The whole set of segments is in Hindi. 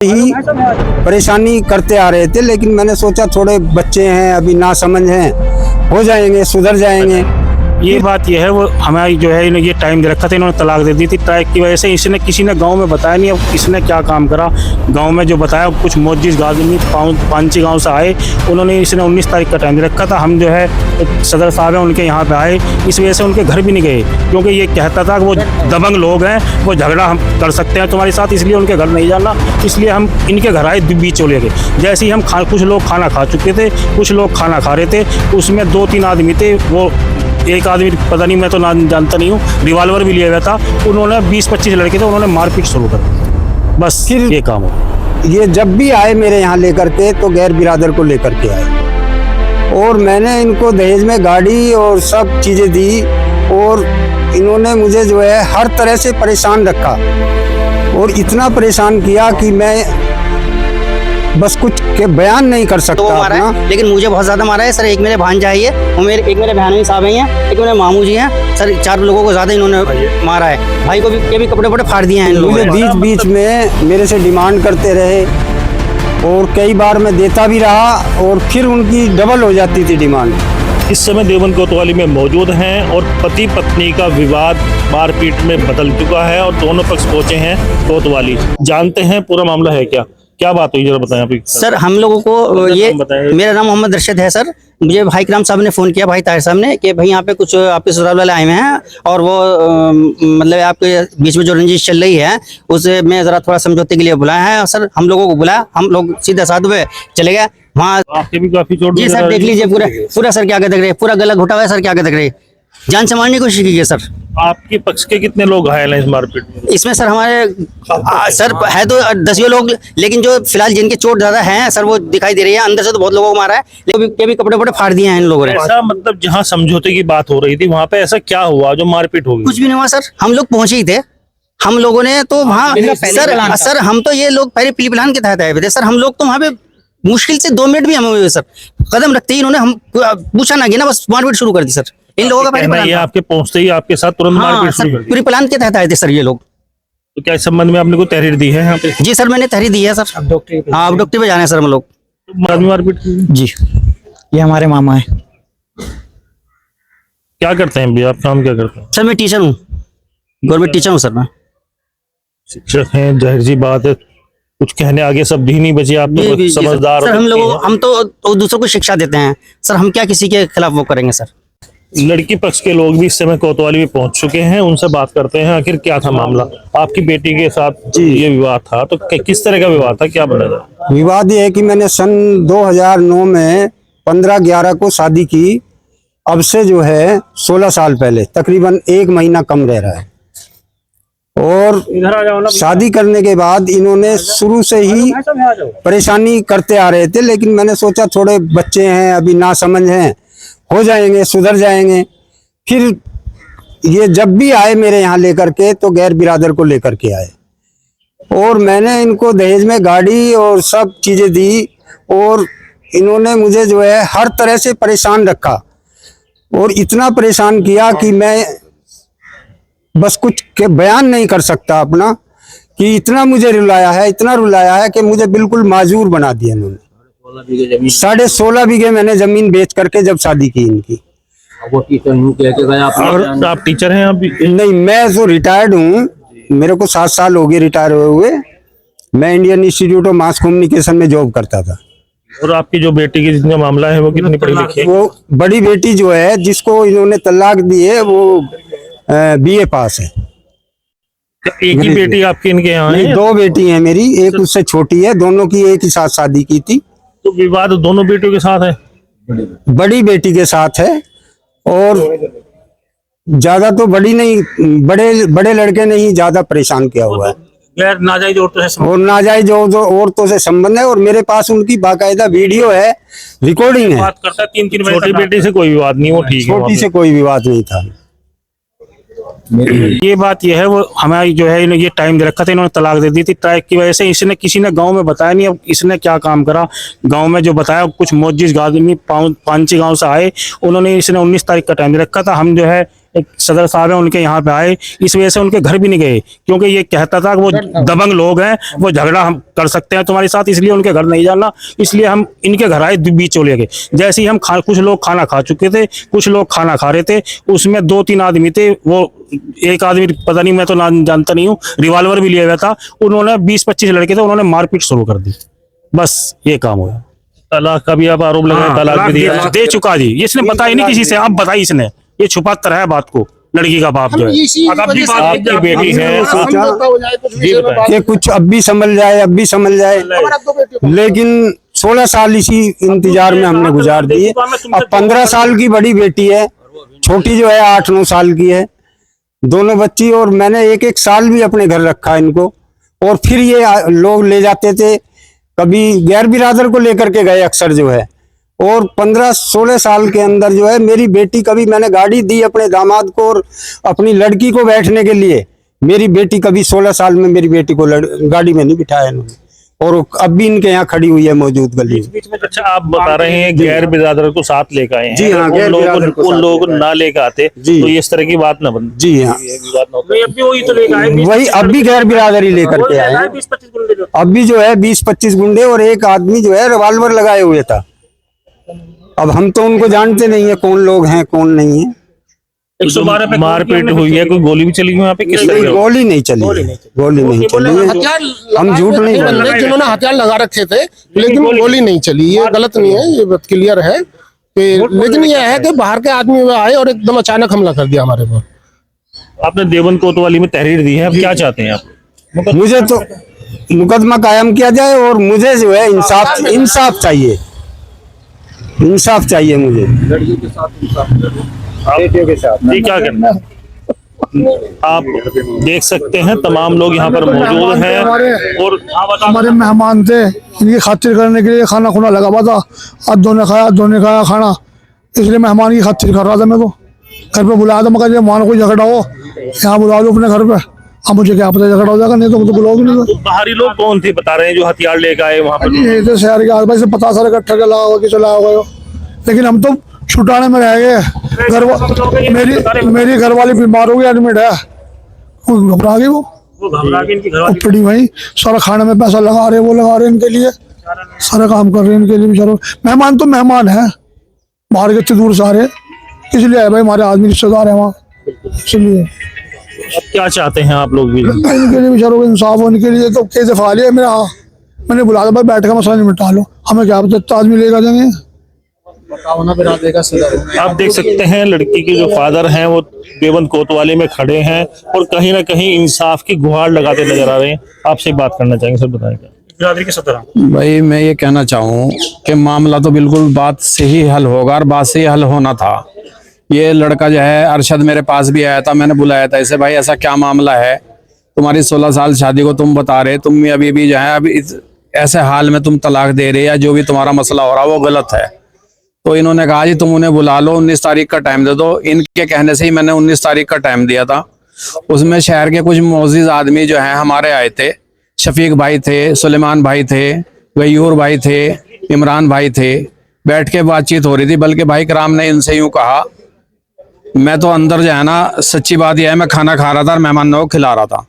ही परेशानी करते आ रहे थे, लेकिन मैंने सोचा थोड़े बच्चे हैं, अभी ना समझ हैं, हो जाएंगे, सुधर जाएंगे। ये बात ये है, वो हमारी जो है इन्होंने ये टाइम दे रखा था, इन्होंने तलाक दे दी थी ट्रैक की वजह से। इसने किसी ने गांव में बताया नहीं, अब किसने क्या काम करा। गांव में जो बताया कुछ मोजिस आदमी पांची गांव से आए, उन्होंने इसने 19 तारीख का टाइम दे रखा था। हम जो है सदर साहब हैं उनके यहाँ पे आए, इस वजह से उनके घर भी नहीं गए, क्योंकि ये कहता था कि वो दबंग लोग हैं, वो झगड़ा हम कर सकते हैं तुम्हारे साथ, इसलिए उनके घर नहीं जाना। इसलिए हम इनके घर आए, बीच चले गए। जैसे ही हम कुछ लोग खाना खा चुके थे, कुछ लोग खाना खा रहे थे, उसमें 2-3 आदमी थे, वो एक आदमी पता नहीं, मैं तो नाम जानता नहीं हूँ, रिवॉल्वर भी लिया हुआ था। उन्होंने 20-25 लड़के थे, उन्होंने मारपीट शुरू कर दी। बस फिर ये काम हो। ये जब भी आए मेरे यहाँ लेकर के, तो गैर बिरादर को लेकर के आए, और मैंने इनको दहेज में गाड़ी और सब चीज़ें दी, और इन्होंने मुझे जो है हर तरह से परेशान रखा, और इतना परेशान किया कि मैं बस कुछ के बयान नहीं कर सकता। तो मारा है, लेकिन मुझे बहुत ज्यादा मारा है सर। एक मेरे भांजा है, एक मेरे बहनोई साहब हैं, एक मेरे मामू जी हैं सर। 4 लोगों को ज्यादा इन्होंने मारा है। भाई को भी के भी कपड़े फाड़ दिए हैं इन लोगों ने। बीच में मेरे से डिमांड करते रहे, और कई बार मैं देता भी रहा, और फिर उनकी डबल हो जाती थी डिमांड। इस समय देवबंद कोतवाली में मौजूद हैं, और पति पत्नी का विवाद मारपीट में बदल चुका है, और दोनों पक्ष पहुंचे हैं कोतवाली। जानते हैं पूरा मामला है क्या बात हुई, जरा बताएं आप। सर हम लोगों को ये, मेरा नाम मोहम्मद रशीद है सर। मुझे भाई कराम साहब ने फ़ोन किया, भाई ताहिर साहब ने, कि भाई यहाँ पे कुछ आपके ससुराल वाले आए हुए हैं, और वो मतलब आपके बीच में जो रंजिश चल रही है, उसे मैं ज़रा थोड़ा समझौते के लिए बुलाया है। सर हम लोगों को बुलाया, हम लोग सीधा साथ हुए चले गए वहाँ। आपके भी काफी चोट जी सर, देख लीजिए पूरा सर क्या कहते रहे, पूरा गला घुटा हुआ है सर, क्या कहते रहे, जान से मारने की कोशिश की है सर। आपके पक्ष के कितने लोग घायल हैं इस मारपीट में? इसमें सर हमारे सर है तो 10 लोग, लेकिन जो फिलहाल जिनके चोट ज्यादा हैं सर वो दिखाई दे रही है। अंदर से तो बहुत लोगों को मारा है, लेकिन भी कपड़े फाड़ दिए हैं इन लोगों ने। ऐसा मतलब जहाँ समझौते की बात हो रही थी, वहाँ पे ऐसा क्या हुआ जो मारपीट हो गई? कुछ भी नहीं हुआ सर, हम लोग पहुंचे ही थे। हम लोगों ने तो वहाँ सर हम तो ये लोग पहले प्री प्लान के तहत आए हुए थे सर। हम लोग तो वहाँ पे मुश्किल से 2 मिनट भी हमें हुए सर। कदम रखते ही इन्होंने हम पूछा ना गया ना, बस मारपीट शुरू कर दी सर। इन लोगों का पहले ये आपके पहुंचते ही आपके साथ तुरंत मारपीट शुरू कर दी? पूरी प्लान के तहत आए थे सर ये लोग। तो क्या इस संबंध में आपने कोई तहरीर दी है यहाँ पे? जी सर मैंने तहरीर दी है सर। हाँ अब डॉक्टर पे जाना है सर हम लोग। मारपीट जी ये हमारे मामा है। क्या करते हैं भैया आप, काम क्या करते हैं? सर मैं टीचर हूँ, गवर्नमेंट टीचर हूँ सर मैं। शिक्षक हैं, जाहिर सी बात है, कुछ कहने आगे सब भी नहीं बचे। आप तो समझदार सर। हम तो दूसरों को शिक्षा देते हैं सर, हम क्या किसी के खिलाफ वो करेंगे सर। लड़की पक्ष के लोग भी इस समय कोतवाली में पहुंच चुके हैं, उनसे बात करते हैं। आखिर क्या था मामला? आपकी बेटी के साथ ये विवाद था, तो किस तरह का विवाद था, क्या बना था? विवाद ये है कि मैंने सन 2009 में 15/11 को शादी की। अब से जो है 16 साल पहले, तकरीबन 1 महीना कम रह रहा है। और शादी करने के बाद इन्होंने शुरू से ही परेशानी करते आ रहे थे, लेकिन मैंने सोचा थोड़े बच्चे हैं, अभी ना समझ हैं, हो जाएंगे, सुधर जाएंगे। फिर ये जब भी आए मेरे यहाँ लेकर के, तो गैर बिरादर को लेकर के आए, और मैंने इनको दहेज में गाड़ी और सब चीज़ें दी, और इन्होंने मुझे जो है हर तरह से परेशान रखा, और इतना परेशान किया कि मैं बस कुछ के बयान नहीं कर सकता अपना, कि इतना मुझे रुलाया है कि मुझे बिल्कुल माजूर बना दिया इन्होंने। 16.5 बीघे मैंने जमीन बेच करके जब शादी की इनकी। वो टीचर हूँ कह के गए आप टीचर हैं अभी? नहीं, मैं तो रिटायर्ड हूँ, मेरे को 7 साल हो गए रिटायर हुए। मैं Indian institute of mass communication में जॉब करता था। और आपकी जो बेटी की जितना मामला है वो कितनी पढ़ी लिखी है? वो बड़ी बेटी जो है, जिसको इन्होंने तलाक दी है, वो BA पास है। एक ही बेटी आपकी इनके यहाँ है? 2 बेटी हैं मेरी, एक उससे छोटी है। दोनों की एक ही साथ शादी की थी। तो विवाद दोनों बेटियों के साथ है? बड़ी बेटी के साथ है, और ज्यादा तो बड़ी नहीं, बड़े लड़के ने ही ज्यादा परेशान किया हुआ है। गैर नाजायज औरतों से और नाजायज औरतों से संबंध है, और मेरे पास उनकी बाकायदा वीडियो है, रिकॉर्डिंग है। बात करता है 3-3 छोटी बेटी से कोई विवाद नहीं, वो ठीक है, छोटी से कोई विवाद नहीं था। ये बात ये है, वो हमारी जो है इन्होंने ये टाइम दे रखा था, इन्होंने तलाक दे दी थी ट्रैक की वजह से। इसने किसी ने गांव में बताया नहीं, अब इसने क्या काम करा। गांव में जो बताया कुछ मोजिस आदमी पांची गांव से आए, उन्होंने इसने 19 तारीख का टाइम दे रखा था। हम जो है एक सदर साहब है उनके यहाँ पे आए, इस वजह से उनके घर भी नहीं गए, क्योंकि ये कहता था कि वो दबंग लोग हैं, वो झगड़ा हम कर सकते हैं तुम्हारे साथ, इसलिए उनके घर नहीं जाना। इसलिए हम इनके घर आए, बीच चले गए। जैसे ही हम कुछ लोग खाना खा चुके थे, कुछ लोग खाना खा रहे थे, उसमें 2-3 आदमी थे, वो एक आदमी पता नहीं, मैं तो नाम जानता नहीं हूँ, रिवॉल्वर भी लिया हुआ था। उन्होंने 20-25 लड़के थे, उन्होंने मारपीट शुरू कर दी। बस ये काम हुआ। तलाक का भी आप आरोप लगाए, हाँ, तलाक भी दिया दे चुका जी। इसने बताया नहीं किसी से, अब बताई इसने, ये छुपाता है बात को, लड़की का बाप जो है। आपकी बेटी है, जी बताएं। कि कुछ अब भी संभल जाए, अब भी संभल जाए, लेकिन 16 साल इसी इंतजार में हमने गुजार दिए। अब 15 साल की बड़ी बेटी है, छोटी जो है 8-9 साल की है, दोनों बच्ची। और मैंने 1-1 साल भी अपने घर रखा इनको। और फिर ये लोग ले जाते थे, कभी गैर बिरादर को लेकर के गए अक्सर जो है। और 15-16 साल के अंदर जो है मेरी बेटी, कभी मैंने गाड़ी दी अपने दामाद को और अपनी लड़की को बैठने के लिए, मेरी बेटी कभी 16 साल में मेरी बेटी को गाड़ी में नहीं बिठाया इन्होंने। और अब भी इनके यहाँ खड़ी हुई है मौजूद गली में। अच्छा, आप बता रहे हैं गैर बिरादर को साथ लेकर आए हैं। जी हाँ, उन लोग ना लेकर आते जी। तो ये इस तरह की बात ना बनती। जी हाँ, वही तो लेकर आए, वही अब भी गैर बिरादरी लेकर के आए हैं। 20-25 गुंडे। अब भी जो है 20-25 गुंडे, और एक आदमी जो है रिवॉल्वर लगाए हुए था। अब हम तो उनको जानते नहीं है कौन लोग हैं कौन नहीं है। 112 पे मारपीट हुई है, कोई गोली भी चली हुई वहाँ पे? किस तरह नहीं, की? गोली नहीं चली, गोली नहीं चली है। हम झूठ नहीं बोल रहे। बंदे जिन्होंने हथियार लगा रखे थे, लेकिन गोली नहीं चली, ये गलत नहीं है, ये बात क्लियर है। लेकिन ये है कि बाहर के आदमी आए और एकदम अचानक हमला कर दिया हमारे पर। आपने देवबंद कोतवाली में तहरीर दी है, अब क्या चाहते हैं आप? मुझे तो मुकदमा कायम किया जाए, और मुझे जो है इंसाफ चाहिए, इंसाफ चाहिए मुझे। बेटियों के साथ जी क्या करना है? आप देख सकते हैं तमाम लोग यहाँ पर मौजूद हैं और हमारे मेहमान थे, इनकी खातिर करने के लिए खाना खुना लगा हुआ था। आज दोनों खाया खाना, इसलिए मेहमान की खातिर कर रहा था। मैं तो घर पे बुलाया था, मगर ये मान कोई झगड़ा हो यहाँ बुला लो अपने घर पे। अब मुझे क्या पता झगड़ा हो जाएगा, नहीं तो मुझे बुलाओगे नहीं। तो बाहरी लोग कौन थे बता रहे हैं जो हथियार लेकर आए वहाँ पर? ये थे शहर के आसपास से 50 साल इकट्ठा चला होगा कि चला होगा, लेकिन हम तो छुटाने में रह गए। मेरी घरवाली बीमार हो गई, एडमिट है, घबरा गई वो घबरा के इनकी घरवाली पड़ी वही। सारा खाने में पैसा लगा रहे, वो लगा रहे इनके लिए, सारा काम कर रहे हैं इनके लिए। बेचारों मेहमान तो मेहमान है, बाहर के इतने दूर से आ रहे, इसलिए है भाई, हमारे आदमी रिश्तेदार है वहाँ, इसलिए। अब क्या चाहते हैं आप लोग भी? इनके लिए बेचारों को इंसाफ होने के लिए तो केस फा लिया मेरा। मैंने बुलाया भाई बैठ का मसला निपटा लो, हमें क्या पता आदमी लेकर जाएंगे। आप देख सकते हैं लड़की के जो फादर हैं वो देवबंद कोतवाली में खड़े हैं और कहीं ना कहीं इंसाफ की गुहार लगाते नजर आ रहे हैं। आपसे बात करना चाहेंगे सर, बताएंगे बिरादरी के सदर। भाई मैं ये कहना चाहूँ कि मामला तो बिल्कुल बात से ही हल होगा और बात से ही हल होना था। ये लड़का जो है अरशद मेरे पास भी आया था, मैंने बुलाया था इसे, भाई ऐसा क्या मामला है, तुम्हारी 16 साल शादी को तुम बता रहे, तुम अभी भी जो है अभी ऐसे हाल में तुम तलाक दे रहे या जो भी तुम्हारा मसला हो रहा वो गलत है। तो इन्होंने कहा जी तुम उन्हें बुला लो, 19 तारीख का टाइम दे दो। इनके कहने से ही मैंने 19 तारीख का टाइम दिया था। उसमें शहर के कुछ मोअज़्ज़िज़ आदमी जो हैं हमारे आए थे, शफीक भाई थे, सुलेमान भाई थे, गयूर भाई थे, इमरान भाई थे, बैठ के बातचीत हो रही थी। बल्कि भाई कराम ने इनसे यूँ कहा, मैं तो अंदर जो है ना, सच्ची बात यह है मैं खाना खा रहा था और मेहमानों को खिला रहा था,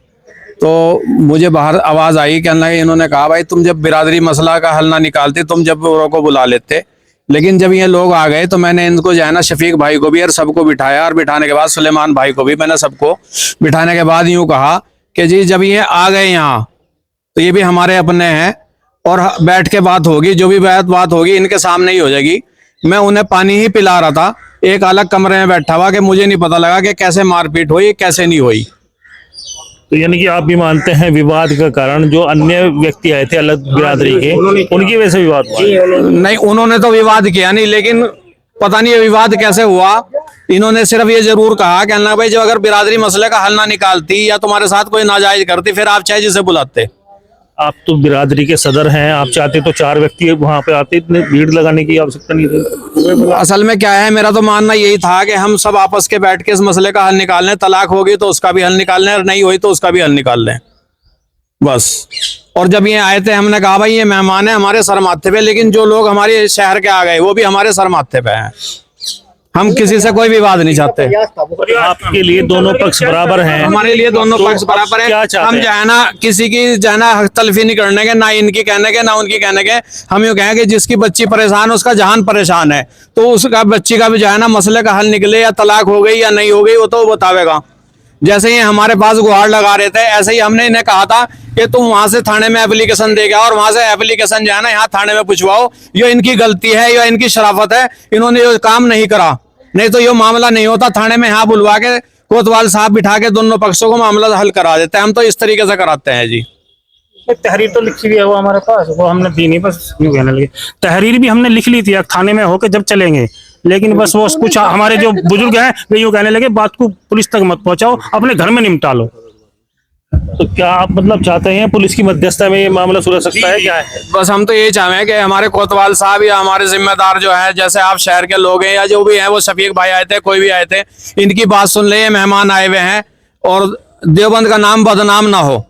तो मुझे बाहर आवाज़ आई, कहने लगे, इन्होंने कहा भाई तुम जब बिरादरी मसला का हल ना निकालते, तुम जब औरों को बुला लेते। लेकिन जब ये लोग आ गए तो मैंने इनको जो है ना, शफीक भाई को भी और सबको बिठाया, और बिठाने के बाद सुलेमान भाई को भी मैंने सबको बिठाने के बाद यूँ कहा कि जी जब ये आ गए यहाँ तो ये भी हमारे अपने हैं और बैठ के बात होगी, जो भी बात होगी इनके सामने ही हो जाएगी। मैं उन्हें पानी ही पिला रहा था, एक अलग कमरे में बैठा हुआ, कि मुझे नहीं पता लगा कि कैसे मारपीट हुई कैसे नहीं हुई। तो यानी कि आप भी मानते हैं विवाद का कारण जो अन्य व्यक्ति आए थे अलग बिरादरी के, उनकी वजह से विवाद हुआ? नहीं, उन्होंने तो विवाद किया नहीं, लेकिन पता नहीं ये विवाद कैसे हुआ। इन्होंने सिर्फ ये जरूर कहा कि अन्ना भाई जब अगर बिरादरी मसले का हल ना निकालती या तुम्हारे साथ कोई नाजायज करती, फिर आप चाहे जिसे बुलाते। आप तो बिरादरी के सदर हैं, आप चाहते तो 4 व्यक्ति वहां पे आते, इतने भीड़ लगाने की आवश्यकता नहीं थी। असल में क्या है, मेरा तो मानना यही था कि हम सब आपस के बैठ के इस मसले का हल निकाल लें। तलाक होगी तो उसका भी हल निकाल लें, और नहीं हुई तो उसका भी हल निकाल लें, बस। और जब ये आए थे हमने कहा भाई ये मेहमान है हमारे सर माथे पे, लेकिन जो लोग हमारे शहर के आ गए वो भी हमारे सर माथे पे हैं। हम किसी से कोई विवाद नहीं चाहते। आपके लिए दोनों पक्ष बराबर हैं। हमारे लिए दोनों तो पक्ष बराबर क्या है। चाहते हम हैं? जो है ना किसी की जो है ना हक तलफी नहीं करने के, ना इनकी कहने के ना उनकी कहने के। हम यूँ कहें कि जिसकी बच्ची परेशान, उसका जहान परेशान है, तो उसका बच्ची का भी जो है ना मसले का हल निकले, या तलाक हो गई या नहीं हो गई, वो तो वो बतावेगा। जैसे ही हमारे पास गुहार लगा रहे थे, ऐसे ही हमने इन्हें कहा था कि तुम वहां से थाने में एप्लीकेशन दे गया, और वहां से एप्लीकेशन जो है ना यहाँ थाने में पूछवाओ, ये इनकी गलती है, ये इनकी शराफत है, इन्होंने ये काम नहीं करा, नहीं तो ये मामला नहीं होता। थाने में यहाँ बुलवा के कोतवाल साहब बिठा के दोनों पक्षों को मामला हल करा देते हैं। हम तो इस तरीके से कराते हैं जी। तहरीर तो लिखी हुई है वो हमारे पास, वो हमने दी नहीं, बस यूं कहने लगे। तहरीर भी हमने लिख ली थी थाने में होके जब चलेंगे, लेकिन बस वो कुछ हमारे जो बुजुर्ग हैं वो यूं कहने लगे बात को पुलिस तक मत पहुंचाओ, अपने घर में निपटा लो। तो क्या आप मतलब चाहते हैं पुलिस की मध्यस्थता में ये मामला सुलझ सकता है, क्या है? बस हम तो यही चाहें कि हमारे कोतवाल साहब या हमारे जिम्मेदार जो है, जैसे आप शहर के लोग हैं या जो भी हैं, वो शफीक भाई आए थे, कोई भी आए थे, इनकी बात सुन ले। ये मेहमान आए हुए हैं और देवबंद का नाम बदनाम ना हो,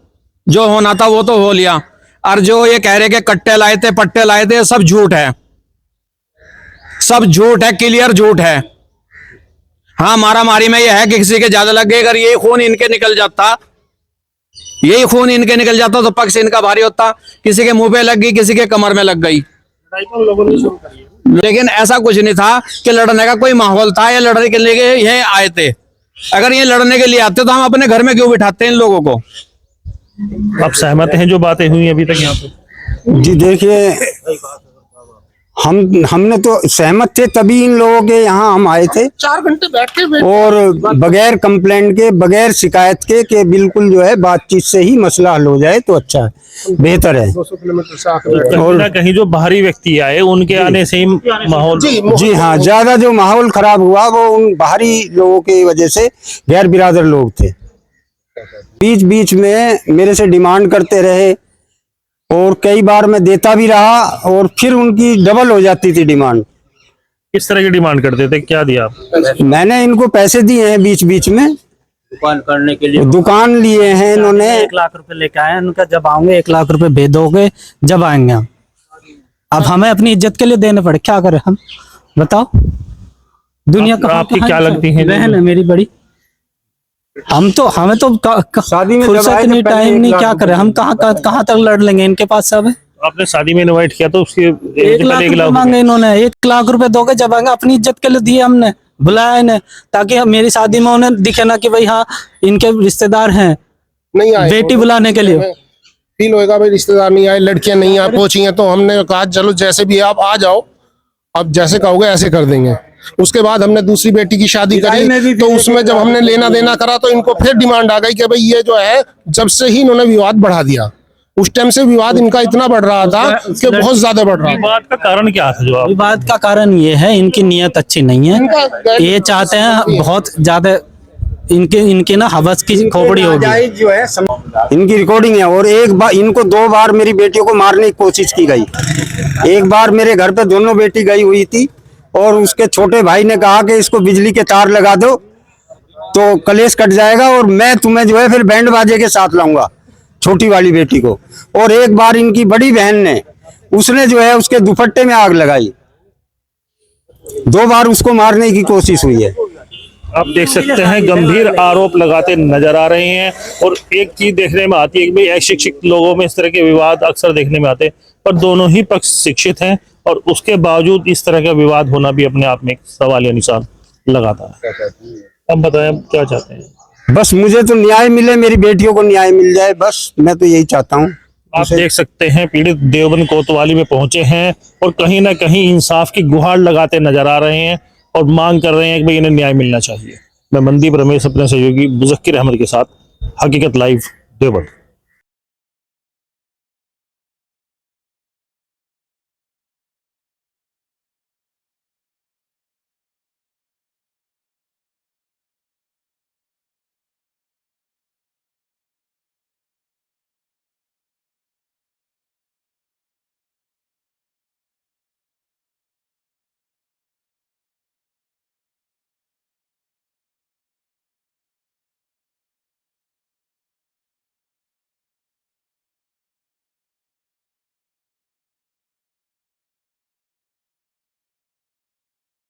जो होना था वो तो हो लिया। और जो ये कह रहे कि कट्टे लाए थे, पट्टे लाए थे, सब झूठ है, सब झूठ है, क्लियर झूठ है। हाँ, मारा मारी में यह है कि किसी के ज्यादा लग गए, अगर यही खून इनके निकल जाता, यही खून इनके निकल जाता, तो पक्ष इनका भारी होता। किसी के मुंह पे लग गई, किसी के कमर में लग गई, लेकिन ऐसा कुछ नहीं था कि लड़ने का कोई माहौल था या लड़ने के लिए ये आए थे। अगर ये लड़ने के लिए आते तो हम अपने घर में क्यों बिठाते हैं इन लोगों को? आप सहमत हैं जो बातें हुई अभी तक यहाँ पे? जी देखिए, हमने तो सहमत थे, तभी इन लोगों के यहाँ हम आए थे, 4 घंटे बैठे और बगैर कंप्लेंट के, बगैर शिकायत के बिल्कुल जो है बातचीत से ही मसला हल हो जाए तो अच्छा है, बेहतर है। 200 किलोमीटर से आकर कहीं ना कहीं जो बाहरी व्यक्ति आए उनके आने से ही माहौल जी हाँ, ज्यादा जो माहौल खराब हुआ वो उन बाहरी लोगों की वजह से, गैर बिरादर लोग थे। बीच बीच में मेरे से डिमांड करते रहे, और कई बार मैं देता भी रहा, और फिर उनकी डबल हो जाती थी डिमांड। किस तरह की डिमांड करते थे, क्या दिया आप? मैंने इनको पैसे दिए हैं बीच बीच में, दुकान करने के लिए दुकान लिए हैं इन्होंने। 1 लाख रुपए लेके आए हैं, उनका जब आऊंगे 1 लाख रुपए भेज दोगे जब आएंगे हम। अब हमें अपनी इज्जत के लिए देने पड़े, क्या करें हम, बताओ। दुनिया का आपकी क्या लगती है? बहन है मेरी बड़ी। हमें तो शादी में फुर्सत जब आए थे नहीं, पहले टाइम 1 नहीं, लाख क्या करें हम, कहाँ तक लड़ लेंगे, इनके पास सब है। आपने शादी में इनवाइट किया तो उसके 1 लाख रुपए मांगे इन्होंने, 1 लाख रुपए दोगे जब आएंगे, अपनी इज्जत के लिए दिए हमने, बुलाया इन्हें, ताकि मेरी शादी में उन्हें दिखे ना कि भाई हाँ इनके रिश्तेदार हैं, नहीं आए, बेटी बुलाने के लिए। फील होएगा भाई रिश्तेदार नहीं आए, लड़कियां नहीं आ पहुंची हैं, तो हमने कहा चलो जैसे भी आप आ जाओ, अब जैसे कहोगे ऐसे कर देंगे। उसके बाद हमने दूसरी बेटी की शादी करी, तो उसमें जब हमने लेना देना करा तो इनको फिर डिमांड आ गई कि भाई ये जो है, जब से ही इन्होंने विवाद बढ़ा दिया। उस टाइम से विवाद इनका इतना बढ़ रहा था कि बहुत ज्यादा बढ़ रहा था। विवाद का कारण क्या था? जो आप विवाद का कारण ये है, इनकी नीयत अच्छी नहीं है, ये चाहते हैं बहुत ज्यादा, इनके ना हवस की खोपड़ी होगी। जो है इनकी रिकॉर्डिंग है, और एक बार इनको 2 बार मेरी बेटियों को मारने की कोशिश की गई। एक बार मेरे घर पे दोनों बेटी गई हुई थी, और उसके छोटे भाई ने कहा कि इसको बिजली के तार लगा दो तो कलेश कट जाएगा, और मैं तुम्हें जो है फिर बैंड बाजे के साथ लाऊंगा, छोटी वाली बेटी को। और एक बार इनकी बड़ी बहन ने, उसने जो है उसके दुपट्टे में आग लगाई। 2 बार उसको मारने की कोशिश हुई है। आप देख सकते हैं गंभीर आरोप लगाते नजर आ रहे हैं। और एक चीज देखने में आती है कि भाई अशिक्षित लोगों में इस तरह के विवाद अक्सर देखने में आते हैं, पर दोनों ही पक्ष शिक्षित हैं, और उसके बावजूद इस तरह का विवाद होना भी अपने आप में एक सवालिया निशान लगाता है। अब बताएं क्या चाहते हैं? बस मुझे तो न्याय मिले, मेरी बेटियों को न्याय मिल जाए, बस मैं तो यही चाहता हूँ। आप देख सकते हैं पीड़ित देवबंद कोतवाली में पहुंचे हैं, और कहीं ना कहीं इंसाफ की गुहार लगाते नजर आ रहे हैं, और मांग कर रहे हैं कि भाई इन्हें न्याय मिलना चाहिए। मैं मनदीप रमेश अपने सहयोगी मुजक्किर अहमद के साथ, हकीकत लाइव, देवबंद।